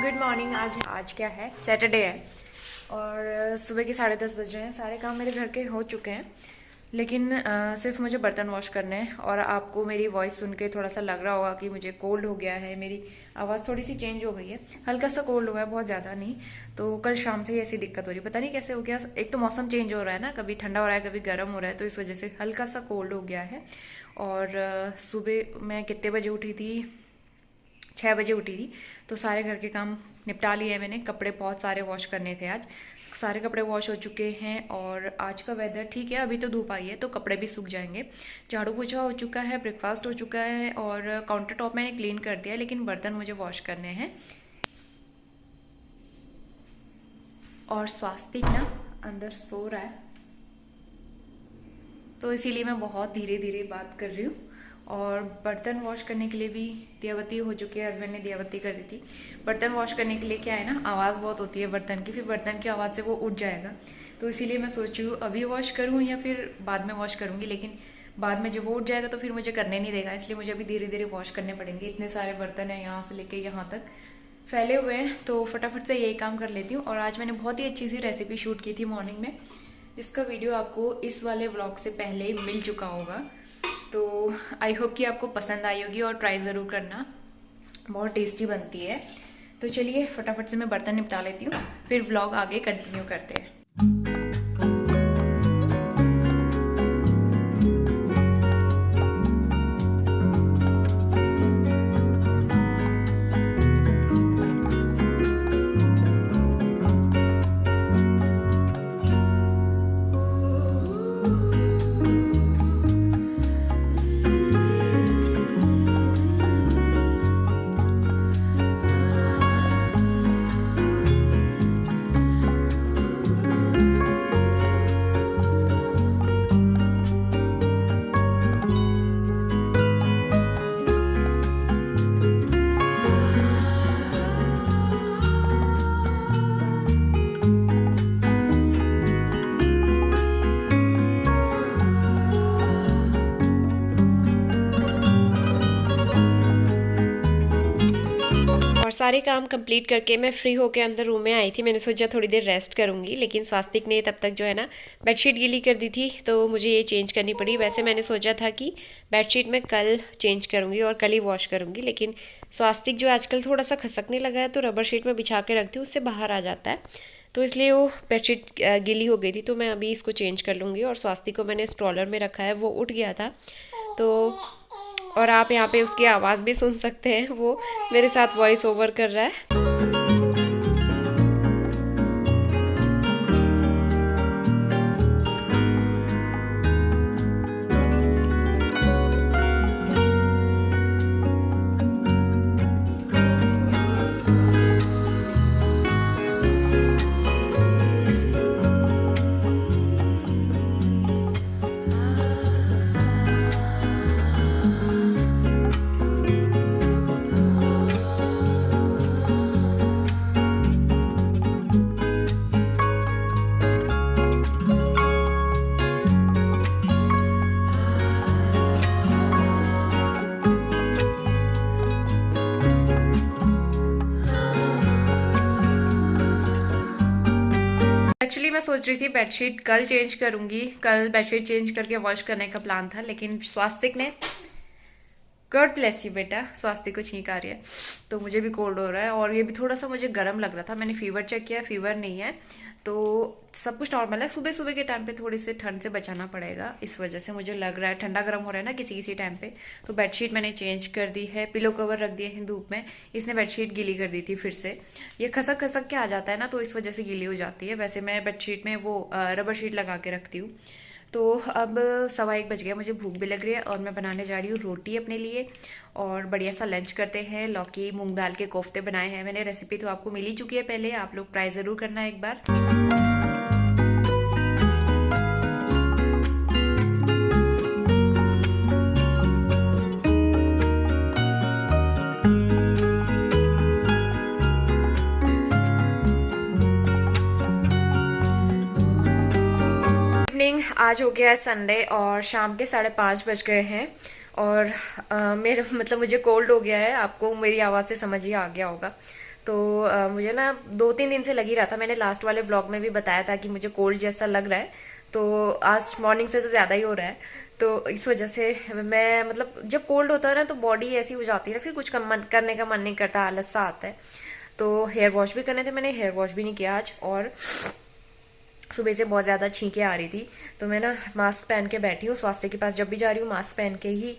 Good morning. आज क्या है, सैटरडे है और सुबह के 10:30 बज रहे हैं। सारे काम मेरे घर के हो चुके हैं, लेकिन सिर्फ मुझे बर्तन वॉश करने हैं। और आपको मेरी वॉइस सुन के थोड़ा सा लग रहा होगा कि मुझे कोल्ड हो गया है, मेरी आवाज़ थोड़ी सी चेंज हो गई है, हल्का सा कोल्ड हुआ है, बहुत ज़्यादा नहीं। तो कल शाम से ही ऐसी दिक्कत हो रही है, पता नहीं कैसे हो गया। एक तो मौसम चेंज हो रहा है ना, कभी ठंडा हो रहा है कभी गर्म हो रहा है, तो इस वजह से हल्का सा कोल्ड हो गया है। और सुबह मैं कितने बजे उठी थी, 6 बजे उठी थी। तो सारे घर के काम निपटा लिए हैं मैंने। कपड़े बहुत सारे वॉश करने थे, आज सारे कपड़े वॉश हो चुके हैं। और आज का वेदर ठीक है, अभी तो धूप आई है तो कपड़े भी सूख जाएंगे। झाड़ू पोछा हो चुका है, ब्रेकफास्ट हो चुका है और काउंटर टॉप मैंने क्लीन कर दिया, लेकिन बर्तन मुझे वॉश करने हैं। और स्वास्तिक ना अंदर सो रहा है, तो इसीलिए मैं बहुत धीरे धीरे बात कर रही हूँ। और बर्तन वॉश करने के लिए भी दियाबत्ती हो चुकी है, हस्बैंड ने दियाबत्ती कर दी थी। बर्तन वॉश करने के लिए क्या है ना, आवाज़ बहुत होती है बर्तन की, फिर बर्तन की आवाज़ से वो उठ जाएगा। तो इसीलिए मैं सोच रही हूँ अभी वॉश करूँ या फिर बाद में वॉश करूँगी, लेकिन बाद में जब वो उठ जाएगा तो फिर मुझे करने नहीं देगा, इसलिए मुझे अभी धीरे धीरे वॉश करने पड़ेंगे। इतने सारे बर्तन हैं, यहाँ से लेके यहाँ तक फैले हुए हैं, तो फटाफट से यही काम कर लेती हूँ। और आज मैंने बहुत ही अच्छी सी रेसिपी शूट की थी मॉर्निंग में, जिसका वीडियो आपको इस वाले व्लॉग से पहले ही मिल चुका होगा। तो आई होप कि आपको पसंद आई होगी और ट्राई ज़रूर करना, बहुत टेस्टी बनती है। तो चलिए फटाफट से मैं बर्तन निपटा लेती हूँ, फिर व्लॉग आगे कंटिन्यू करते हैं। और सारे काम कंप्लीट करके मैं फ्री होकर अंदर रूम में आई थी। मैंने सोचा थोड़ी देर रेस्ट करूंगी, लेकिन स्वास्तिक ने तब तक जो है ना बेडशीट गीली कर दी थी, तो मुझे ये चेंज करनी पड़ी। वैसे मैंने सोचा था कि बेडशीट मैं कल चेंज करूंगी और कल ही वॉश करूंगी, लेकिन स्वास्तिक जो आजकल थोड़ा सा खसकने लगा है, तो रबर शीट में बिछा के रखती हूँ, उससे बाहर आ जाता है, तो इसलिए वो बेडशीट गीली हो गई थी। तो मैं अभी इसको चेंज कर लूँगी। और स्वास्तिक को मैंने स्ट्रॉलर में रखा है, वो उठ गया था। तो और आप यहाँ पे उसकी आवाज़ भी सुन सकते हैं, वो मेरे साथ वॉइस ओवर कर रहा है। एक्चुअली मैं सोच रही थी बेडशीट कल चेंज करूंगी, कल बेडशीट चेंज करके वॉश करने का प्लान था, लेकिन स्वास्तिक ने, गॉड ब्लेस यू बेटा, स्वास्तिक को छींक आ रही है, तो मुझे भी कोल्ड हो रहा है। और ये भी थोड़ा सा मुझे गर्म लग रहा था, मैंने फीवर चेक किया, फीवर नहीं है, तो सब कुछ नॉर्मल है। सुबह सुबह के टाइम पे थोड़ी सी ठंड से बचाना पड़ेगा, इस वजह से मुझे लग रहा है ठंडा गर्म हो रहा है ना किसी किसी टाइम पे। तो बेडशीट मैंने चेंज कर दी है, पिलो कवर रख दिए हैं धूप में, इसने बेडशीट गीली कर दी थी फिर से। ये खसक खसक के आ जाता है ना, तो इस वजह से गीली हो जाती है। वैसे मैं बेडशीट में वो रबर शीट लगा के रखती हूँ। तो अब 1:15 बज गया, मुझे भूख भी लग रही है और मैं बनाने जा रही हूँ रोटी अपने लिए। और बढ़िया सा लंच करते हैं। लौकी मूंग दाल के कोफ्ते बनाए हैं मैंने, रेसिपी तो आपको मिल ही चुकी है पहले, आप लोग ट्राई ज़रूर करना एक बार। आज हो गया है संडे और शाम के 5:30 बज गए हैं और मेरे मतलब मुझे कोल्ड हो गया है, आपको मेरी आवाज़ से समझ ही आ गया होगा। तो मुझे ना 2-3 दिन से लग ही रहा था, मैंने लास्ट वाले व्लॉग में भी बताया था कि मुझे कोल्ड जैसा लग रहा है, तो आज मॉर्निंग से तो ज़्यादा ही हो रहा है। तो इस वजह से मैं मतलब जब कोल्ड होता है ना तो बॉडी ऐसी हो जाती है ना, फिर कुछ करने का मन नहीं करता, आलस सा आता है। तो हेयर वॉश भी करने थे, मैंने हेयर वॉश भी नहीं किया आज, और सुबह से बहुत ज़्यादा छींकें आ रही थी। तो मैं ना मास्क पहन के बैठी हूँ स्वास्थ्य के पास, जब भी जा रही हूँ मास्क पहन के ही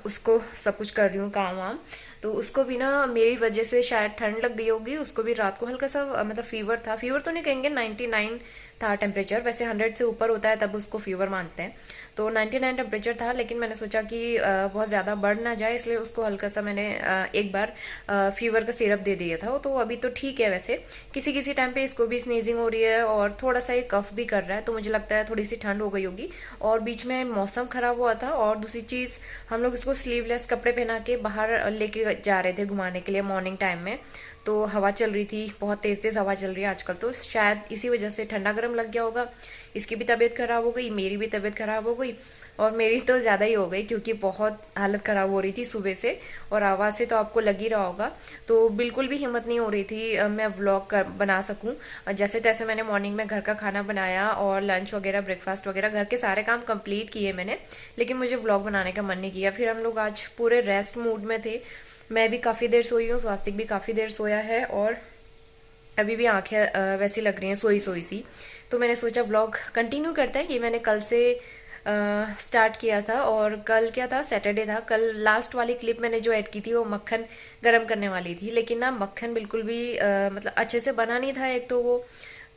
उसको सब कुछ कर रही हूँ, काम वाम। तो उसको भी ना मेरी वजह से शायद ठंड लग गई होगी, उसको भी रात को हल्का सा मतलब फीवर था। फीवर तो नहीं कहेंगे, 99 था टेम्परेचर, वैसे 100 से ऊपर होता है तब उसको फीवर मानते हैं। तो 99 टेम्परेचर था, लेकिन मैंने सोचा कि बहुत ज़्यादा बढ़ ना जाए, इसलिए उसको हल्का सा मैंने एक बार फीवर का सिरप दे दिया था। तो अभी तो ठीक है। वैसे किसी किसी टाइम पे इसको भी स्नीजिंग हो रही है और थोड़ा सा ये कफ भी कर रहा है, तो मुझे लगता है थोड़ी सी ठंड हो गई होगी। और बीच में मौसम ख़राब हुआ था, और दूसरी चीज़ हम लोग इसको स्लीवलेस कपड़े पहना के बाहर लेके जा रहे थे घुमाने के लिए मॉर्निंग टाइम में। तो हवा चल रही थी, बहुत तेज़ तेज़ हवा चल रही है आजकल, तो शायद इसी वजह से ठंडा गर्म लग गया होगा। इसकी भी तबीयत ख़राब हो गई, मेरी भी तबीयत ख़राब हो गई, और मेरी तो ज़्यादा ही हो गई क्योंकि बहुत हालत ख़राब हो रही थी सुबह से, और आवाज़ से तो आपको लग ही रहा होगा। तो बिल्कुल भी हिम्मत नहीं हो रही थी मैं व्लॉग बना सकूं। जैसे तैसे मैंने मॉर्निंग में घर का खाना बनाया और लंच वगैरह ब्रेकफास्ट वगैरह घर के सारे काम कंप्लीट किए मैंने, लेकिन मुझे व्लॉग बनाने का मन नहीं किया। फिर हम लोग आज पूरे रेस्ट मूड में थे, मैं भी काफ़ी देर सोई हूँ, स्वास्तिक भी काफ़ी देर सोया है, और अभी भी आंखें वैसी लग रही हैं सोई सोई सी। तो मैंने सोचा व्लॉग कंटिन्यू करते हैं, ये मैंने कल से स्टार्ट किया था। और कल क्या था, सैटरडे था। कल लास्ट वाली क्लिप मैंने जो ऐड की थी वो मक्खन गरम करने वाली थी, लेकिन ना मक्खन बिल्कुल भी मतलब अच्छे से बना नहीं था एक तो वो।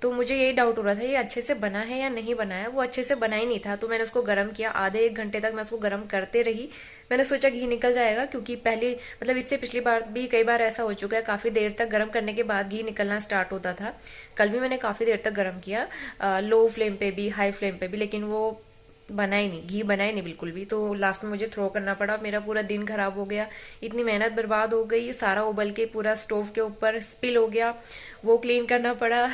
तो मुझे यही डाउट हो रहा था ये अच्छे से बना है या नहीं बना है। वो अच्छे से बना ही नहीं था, तो मैंने उसको गर्म किया, आधे 1 घंटे तक मैं उसको गर्म करते रही। मैंने सोचा घी निकल जाएगा, क्योंकि पहले मतलब इससे पिछली बार भी कई बार ऐसा हो चुका है, काफ़ी देर तक गर्म करने के बाद घी निकलना स्टार्ट होता था। कल भी मैंने काफ़ी देर तक गर्म किया, लो फ्लेम पे भी हाई फ्लेम पे भी, लेकिन वो बना ही नहीं, घी बना ही नहीं बिल्कुल भी। तो लास्ट में मुझे थ्रो करना पड़ा, मेरा पूरा दिन खराब हो गया, इतनी मेहनत बर्बाद हो गई, सारा उबल के पूरा स्टोव के ऊपर स्पिल हो गया, वो क्लीन करना पड़ा।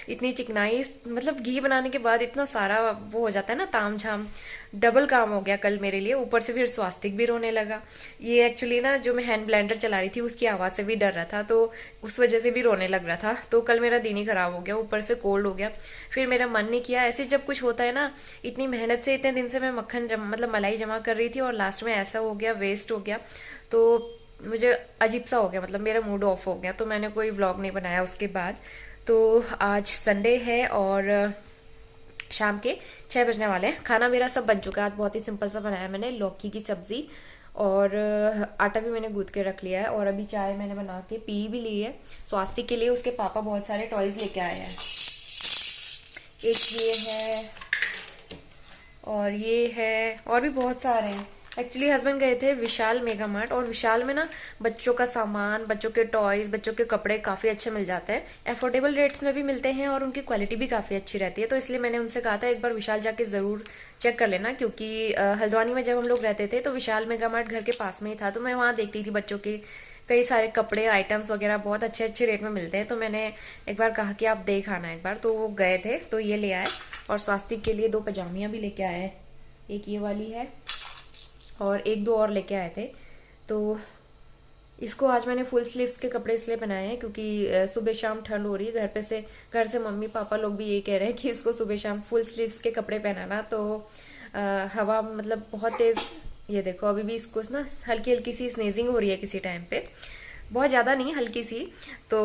इतनी चिकनाई, मतलब घी बनाने के बाद इतना सारा वो हो जाता है ना ताम झाम, डबल काम हो गया कल मेरे लिए। ऊपर से फिर स्वास्तिक भी रोने लगा। ये एक्चुअली ना जो मैं हैंड ब्लेंडर चला रही थी उसकी आवाज़ से भी डर रहा था, तो उस वजह से भी रोने लग रहा था। तो कल मेरा दिन ही खराब हो गया, ऊपर से कोल्ड हो गया। फिर मेरा मन नहीं किया, ऐसे जब कुछ होता है ना, इतनी मेहनत से इतने दिन से मैं मतलब मलाई जमा कर रही थी, और लास्ट में ऐसा हो गया, वेस्ट हो गया। तो मुझे अजीब सा हो गया, मतलब मेरा मूड ऑफ हो गया, तो मैंने कोई व्लॉग नहीं बनाया उसके बाद। तो आज संडे है और शाम के 6 बजने वाले हैं। खाना मेरा सब बन चुका है, आज बहुत ही सिंपल सा बनाया मैंने, लौकी की सब्जी, और आटा भी मैंने गूंथ के रख लिया है, और अभी चाय मैंने बना के पी भी ली है। स्वास्थ्य के लिए उसके पापा बहुत सारे टॉयज लेके आए हैं, एक ये है और ये है, और भी बहुत सारे हैं। एक्चुअली हस्बैंड गए थे विशाल मेगा मार्ट, और विशाल में ना बच्चों का सामान, बच्चों के टॉयज, बच्चों के कपड़े काफ़ी अच्छे मिल जाते हैं, अफोर्डेबल रेट्स में भी मिलते हैं, और उनकी क्वालिटी भी काफ़ी अच्छी रहती है। तो इसलिए मैंने उनसे कहा था एक बार विशाल जाके ज़रूर चेक कर लेना, क्योंकि हल्द्वानी में जब हम लोग रहते थे तो विशाल मेगा मार्ट घर के पास में ही था, तो मैं वहाँ देखती थी बच्चों के कई सारे कपड़े आइटम्स वगैरह बहुत अच्छे अच्छे रेट में मिलते हैं। तो मैंने एक बार कहा कि आप देख आना एक बार, तो वो गए थे, तो ये ले आए। और स्वास्थ्य के लिए 2 पजामियाँ भी लेके आए हैं, एक ये वाली है और एक दो और लेके आए थे। तो इसको आज मैंने फुल स्लीव्स के कपड़े इसलिए बनाए हैं क्योंकि सुबह शाम ठंड हो रही है, घर से मम्मी पापा लोग भी यही कह रहे हैं कि इसको सुबह शाम फुल स्लीव्स के कपड़े पहनाना। तो हवा मतलब बहुत तेज़, ये देखो अभी भी इसको ना हल्की हल्की सी स्नेजिंग हो रही है किसी टाइम पे, बहुत ज़्यादा नहीं, हल्की सी। तो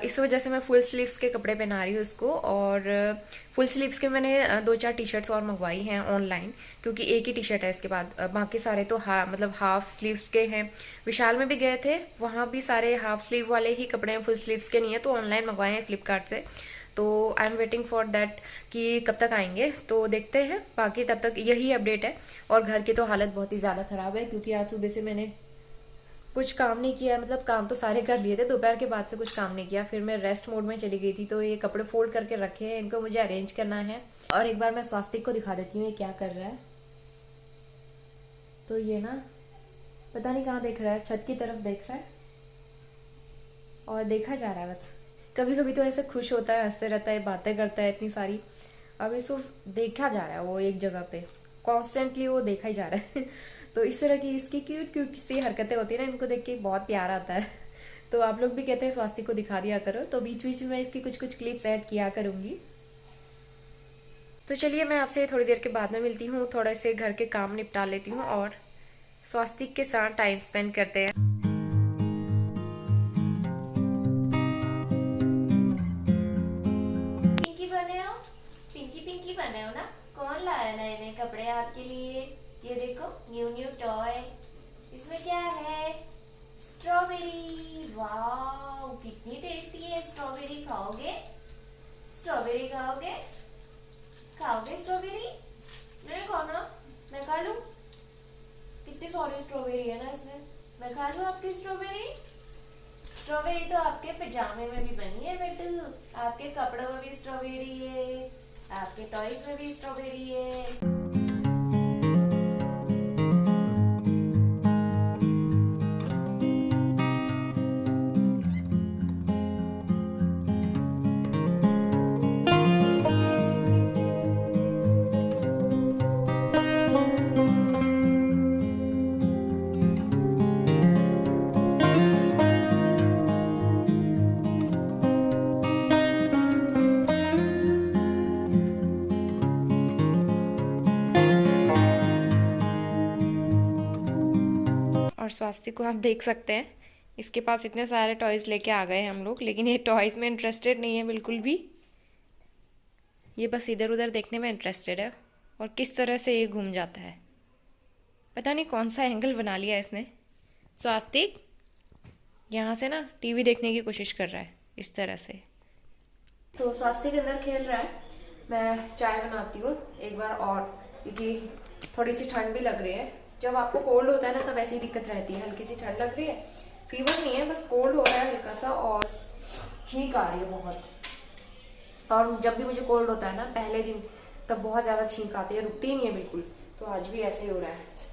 इस वजह से मैं फुल स्लीव्स के कपड़े पहना रही हूँ इसको। और फुल स्लीव्स के मैंने 2-4 टी शर्ट्स और मंगवाई हैं ऑनलाइन, क्योंकि एक ही टी शर्ट है इसके बाद, बाकी सारे तो मतलब हाफ स्लीव्स के हैं। विशाल में भी गए थे, वहाँ भी सारे हाफ स्लीव वाले ही कपड़े हैं, फुल स्लीव्स के नहीं है, तो ऑनलाइन मंगवाए हैं फ्लिपकार्ट से। तो I am waiting for that कि कब तक आएंगे, तो देखते हैं। बाकी तब तक यही अपडेट है। और घर की तो हालत बहुत ही ज़्यादा ख़राब है, क्योंकि आज सुबह से मैंने कुछ काम नहीं किया, मतलब काम तो सारे कर लिए थे, दोपहर के बाद से कुछ काम नहीं किया। फिर मैं रेस्ट मोड में चली गई थी, तो ये कपड़े फोल्ड करके रखे हैं, इनको मुझे अरेंज करना है। और एक बार मैं स्वास्तिक को दिखा देती हूँ ये क्या कर रहा है। तो ये ना पता नहीं कहाँ देख रहा है, छत की तरफ देख रहा है और देखा जा रहा है बस। कभी कभी तो ऐसे खुश होता है, हंसते रहता है, बातें करता है इतनी सारी। अभी सिर्फ देखा जा रहा है, वो एक जगह पे कॉन्स्टेंटली वो देखा ही जा रहा है। तो इस तरह की इसकी क्यूट क्यूट सी हरकतें होती है ना, इनको देख के बहुत प्यार आता है। तो आप लोग भी कहते हैं स्वास्तिक को दिखा दिया करो, तो बीच बीच में मैं इसकी कुछ कुछ क्लिप्स ऐड किया करूंगी। तो चलिए मैं आपसे थोड़ी देर के बाद में मिलती हूँ, थोड़े से घर के काम निपटा लेती हूँ और स्वास्तिक के साथ टाइम स्पेंड करते हैं। पिंकी बने हो, पिंकी बने हो ना? कौन लाया नए नए कपड़े आपके लिए? ये देखो न्यू न्यू टॉय। इसमें क्या है? स्ट्रॉबेरी। वाओ कितनी टेस्टी है स्ट्रॉबेरी। खाओगे? स्ट्रॉबेरी खाओगे? खाओगे स्ट्रॉबेरी? नहीं खाना? मैं खा लूं? कितनी सारी स्ट्रॉबेरी है ना इसमें। मैं खा लूं आपकी स्ट्रॉबेरी? स्ट्रॉबेरी तो आपके पजामे में भी बनी है बेटू, आपके कपड़ों में भी स्ट्रॉबेरी है, आपके टॉयज में भी स्ट्रॉबेरी है। और स्वास्तिक को आप देख सकते हैं, इसके पास इतने सारे टॉयज लेके आ गए हैं हम लोग, लेकिन ये टॉयज में इंटरेस्टेड नहीं है बिल्कुल भी। ये बस इधर उधर देखने में इंटरेस्टेड है और किस तरह से ये घूम जाता है, पता नहीं कौन सा एंगल बना लिया इसने। स्वास्तिक यहाँ से ना टीवी देखने की कोशिश कर रहा है इस तरह से। तो स्वास्तिक अंदर खेल रहा है, मैं चाय बनाती हूँ एक बार और, क्योंकि थोड़ी सी ठंड भी लग रही है। जब आपको कोल्ड होता है ना तब ऐसी दिक्कत रहती है, हल्की सी ठंड लग रही है, फीवर नहीं है बस कोल्ड हो रहा है हल्का सा और छींक आ रही है बहुत। और जब भी मुझे कोल्ड होता है ना पहले दिन, तब बहुत ज्यादा छींक आती है, रुकती ही नहीं है बिल्कुल। तो आज भी ऐसे ही हो रहा है।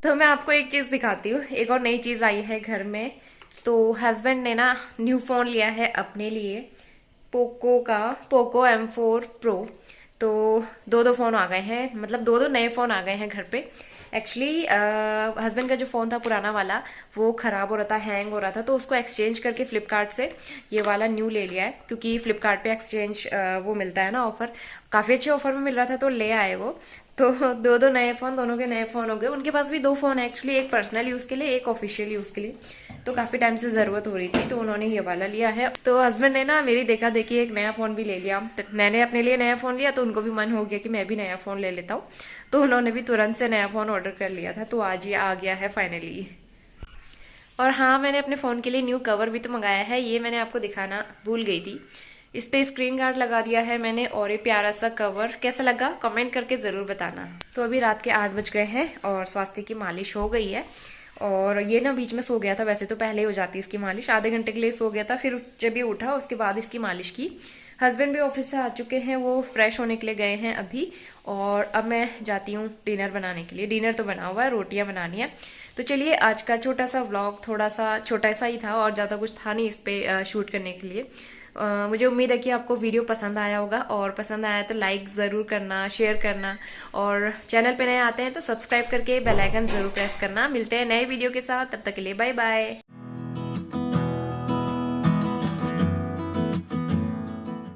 तो मैं आपको एक चीज़ दिखाती हूँ, एक और नई चीज़ आई है घर में। तो हस्बैंड ने ना न्यू फ़ोन लिया है अपने लिए, पोको M4 Pro। तो दो फ़ोन आ गए हैं, मतलब दो नए फ़ोन आ गए हैं घर पे। एक्चुअली हस्बैंड का जो फ़ोन था पुराना वाला वो ख़राब हो रहा था, हैंग हो रहा था, तो उसको एक्सचेंज करके फ़्लिपकार्ट से ये वाला न्यू ले लिया है। क्योंकि फ़्लिपकार्ट पे एक्सचेंज वो मिलता है ना ऑफ़र, काफ़ी अच्छे ऑफ़र में मिल रहा था तो ले आए वो। तो दो नए फ़ोन, दोनों के नए फ़ोन हो गए। उनके पास भी दो फ़ोन है एक्चुअली, एक पर्सनल यूज़ के लिए, एक ऑफिशियल यूज़ के लिए। तो काफ़ी टाइम से ज़रूरत हो रही थी तो उन्होंने ये वाला लिया है। तो हस्बैंड ने ना मेरी देखा देखी एक नया फ़ोन भी ले लिया। तो मैंने अपने लिए नया फ़ोन लिया तो उनको भी मन हो गया कि मैं भी नया फ़ोन ले लेता हूँ, तो उन्होंने भी तुरंत से नया फ़ोन ऑर्डर कर लिया था। तो आज ये आ गया है फाइनली। और हाँ, मैंने अपने फ़ोन के लिए न्यू कवर भी तो मंगाया है, ये मैंने आपको दिखाना भूल गई थी। इस पे स्क्रीन गार्ड लगा दिया है मैंने और ये प्यारा सा कवर कैसा लगा कमेंट करके ज़रूर बताना। तो अभी रात के 8 बज गए हैं और स्वास्तिक की मालिश हो गई है। और ये ना बीच में सो गया था, वैसे तो पहले ही हो जाती है इसकी मालिश, आधे घंटे के लिए सो गया था, फिर जब ये उठा उसके बाद इसकी मालिश की। हस्बैंड भी ऑफिस से आ चुके हैं, वो फ्रेश होने के लिए गए हैं अभी। और अब मैं जाती हूँ डिनर बनाने के लिए। डिनर तो बना हुआ है, रोटियाँ बनानी है। तो चलिए आज का छोटा सा व्लॉग थोड़ा सा छोटा सा ही था और ज़्यादा कुछ था नहीं इस पर शूट करने के लिए। मुझे उम्मीद है कि आपको वीडियो पसंद आया होगा, और पसंद आया तो लाइक ज़रूर करना, शेयर करना, और चैनल पे नए आते हैं तो सब्सक्राइब करके बेल आइकन ज़रूर प्रेस करना। मिलते हैं नए वीडियो के साथ, तब तक के लिए बाय बाय।